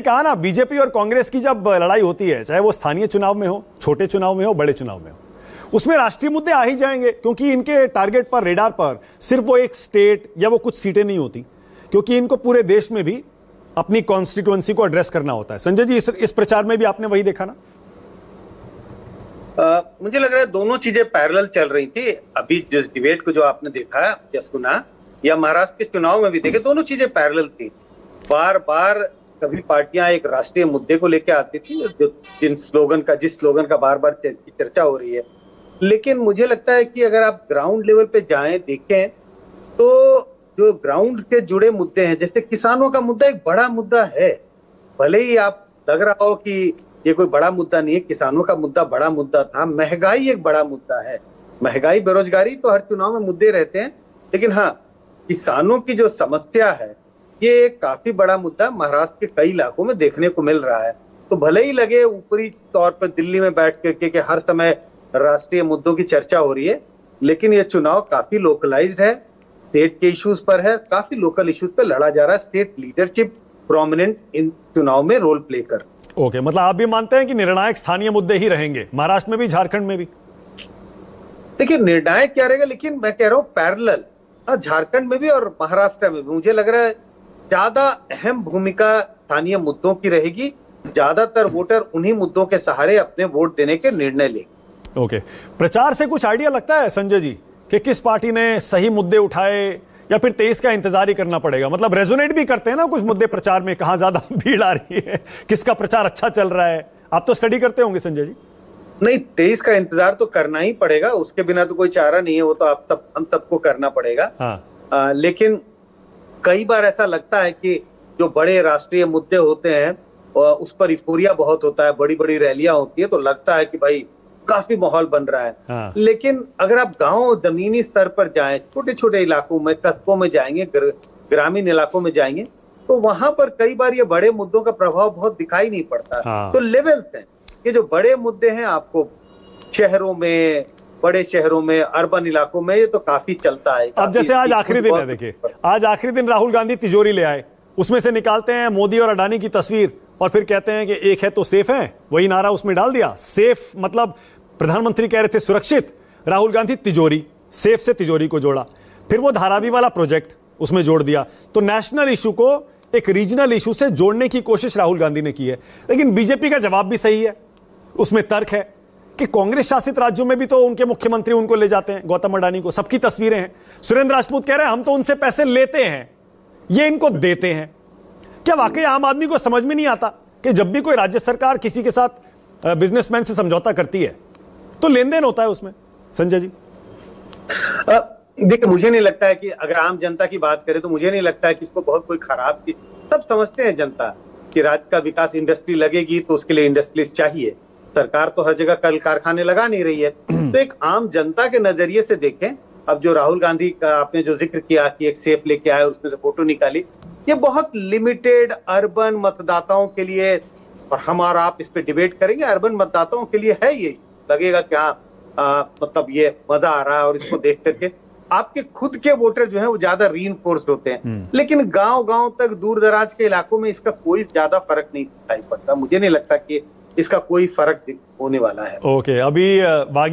सही कहा ना, बीजेपी और कांग्रेस की जब लड़ाई होती है, चाहे वो स्थानीय चुनाव में हो, छोटे चुनाव में हो, बड़े चुनाव में हो, उसमें राष्ट्रीय मुद्दे आ ही जाएंगे, क्योंकि इनके टारगेट पर, रेडार पर सिर्फ वो एक स्टेट या वो कुछ सीटें नहीं होती, क्योंकि इनको पूरे देश में भी अपनी कॉन्स्टिट्यूएंसी को एड्रेस करना होता है। संजय जी, इस प्रचार में भी आपने वही देखा ना? मुझे लग रहा है दोनों चीजें पैरेलल चल रही थी। अभी जिस डिबेट को जो आपने देखा या सुना, या महाराष्ट्र के चुनाव में भी देखे, दोनों चीजें पैरेलल थी। बार बार कभी पार्टियां एक राष्ट्रीय मुद्दे को लेकर आती थी, जो जिस स्लोगन का बार बार चर्चा हो रही है। लेकिन मुझे लगता है कि अगर आप ग्राउंड लेवल पे जाएं, देखें, तो जो ग्राउंड से जुड़े मुद्दे हैं, जैसे किसानों का मुद्दा एक बड़ा मुद्दा है। भले ही आप लग रहा हो कि ये कोई बड़ा मुद्दा नहीं है, किसानों का मुद्दा बड़ा मुद्दा था। महंगाई एक बड़ा मुद्दा है, महंगाई, बेरोजगारी तो हर चुनाव में मुद्दे रहते हैं, लेकिन हाँ, किसानों की जो समस्या है ये काफी बड़ा मुद्दा महाराष्ट्र के कई इलाकों में देखने को मिल रहा है। तो भले ही लगे ऊपरी तौर पर दिल्ली में बैठ करके कि हर समय राष्ट्रीय मुद्दों की चर्चा हो रही है, लेकिन ये चुनाव काफी लोकलाइज्ड है, स्टेट के इश्यूज पर है, काफी लोकल इश्यूज पर लड़ा जा रहा है। स्टेट लीडरशिप प्रोमिनेंट इन चुनाव में रोल प्ले कर। ओके, मतलब आप भी मानते हैं कि निर्णायक स्थानीय मुद्दे ही रहेंगे, महाराष्ट्र में भी, झारखंड में भी? देखिए, निर्णायक क्या रहेगा, लेकिन मैं कह रहा हूँ पैरेलल, झारखंड में भी और महाराष्ट्र में भी मुझे लग रहा है ज्यादा अहम भूमिका स्थानीय मुद्दों की रहेगी। ज्यादातर वोटर उन्हीं मुद्दों के सहारे अपने वोट देने के निर्णय लेंगे। ओके, प्रचार से कुछ आइडिया लगता है संजय जी कि किस पार्टी ने सही मुद्दे उठाए, या फिर 23 का इंतजार ही करना पड़ेगा? मतलब रेजोनेट भी करते हैं ना कुछ मुद्दे प्रचार में, कहां ज्यादा भीड़ आ रही है, किसका प्रचार अच्छा चल रहा है? आप तो स्टडी करते होंगे संजय जी। नहीं, 23 का इंतजार तो करना ही पड़ेगा, उसके बिना तो कोई चारा नहीं है, वो तो हम सबको करना पड़ेगा। हाँ। लेकिन कई बार ऐसा लगता है कि जो बड़े राष्ट्रीय मुद्दे होते हैं उस पर इफोरिया बहुत होता है, बड़ी बड़ी रैलियां होती है, तो लगता है कि भाई काफी माहौल बन रहा है। हाँ। लेकिन अगर आप गांव, जमीनी स्तर पर जाएं, छोटे छोटे इलाकों में, कस्बों में जाएंगे, ग्रामीण इलाकों में जाएंगे, तो वहां पर कई बार ये बड़े मुद्दों का प्रभाव बहुत दिखाई नहीं पड़ता। हाँ। तो लेवल्स हैं, ये जो बड़े मुद्दे हैं आपको शहरों में, बड़े शहरों में, अर्बन इलाकों में, ये तो काफी चलता है। अब जैसे आज आखिरी दिन है, देखिए आज आखिरी दिन राहुल गांधी तिजोरी ले आए, उसमें से निकालते हैं मोदी और अडानी की तस्वीर और फिर कहते हैं कि एक है तो सेफ है, वही नारा उसमें डाल दिया। सेफ मतलब प्रधानमंत्री कह रहे थे सुरक्षित, राहुल गांधी तिजोरी, सेफ से तिजोरी को जोड़ा। फिर वो धारावी वाला प्रोजेक्ट उसमें जोड़ दिया। तो नेशनल इशू को एक रीजनल इशू से जोड़ने की कोशिश राहुल गांधी ने की है। लेकिन बीजेपी का जवाब भी सही है, उसमें तर्क है कि कांग्रेस शासित राज्यों में भी तो उनके मुख्यमंत्री उनको ले जाते हैं, गौतम अडानी को, सबकी तस्वीरें हैं। सुरेंद्र राजपूत कह रहे हैं हम तो उनसे पैसे लेते हैं, ये इनको देते हैं। क्या वाकई आम आदमी को समझ में नहीं आता कि जब भी कोई राज्य सरकार किसी के साथ बिजनेसमैन से समझौता करती है तो लेन देन होता है उसमें? संजय जी, देखिए, मुझे नहीं लगता है कि अगर आम जनता की बात करें तो मुझे नहीं लगता है कि इसको बहुत कोई खराब की। सब समझते हैं जनता कि राज्य का विकास, इंडस्ट्री लगेगी तो उसके लिए इंडस्ट्रीज चाहिए। सरकार तो हर जगह कल कारखाने लगा नहीं रही है। तो एक आम जनता के नजरिए से देखें, अब जो राहुल गांधी का आपने जो जिक्र किया कि एक सेफ लेके आए, उसमें से फोटो निकाली, ये बहुत लिमिटेड अर्बन मतदाताओं के लिए, और हम और आप इस पे डिबेट करेंगे, अर्बन मतदाताओं के लिए है। ये लगेगा कि हाँ, मतलब ये मजा आ रहा है, और इसको देख करके आपके खुद के वोटर जो है वो ज्यादा रीइंफोर्स्ड होते हैं। लेकिन गांव गांव तक, दूर दराज के इलाकों में इसका कोई ज्यादा फर्क नहीं दिखाई पड़ता। मुझे नहीं लगता कि इसका कोई फर्क होने वाला है। ओके, अभी बागी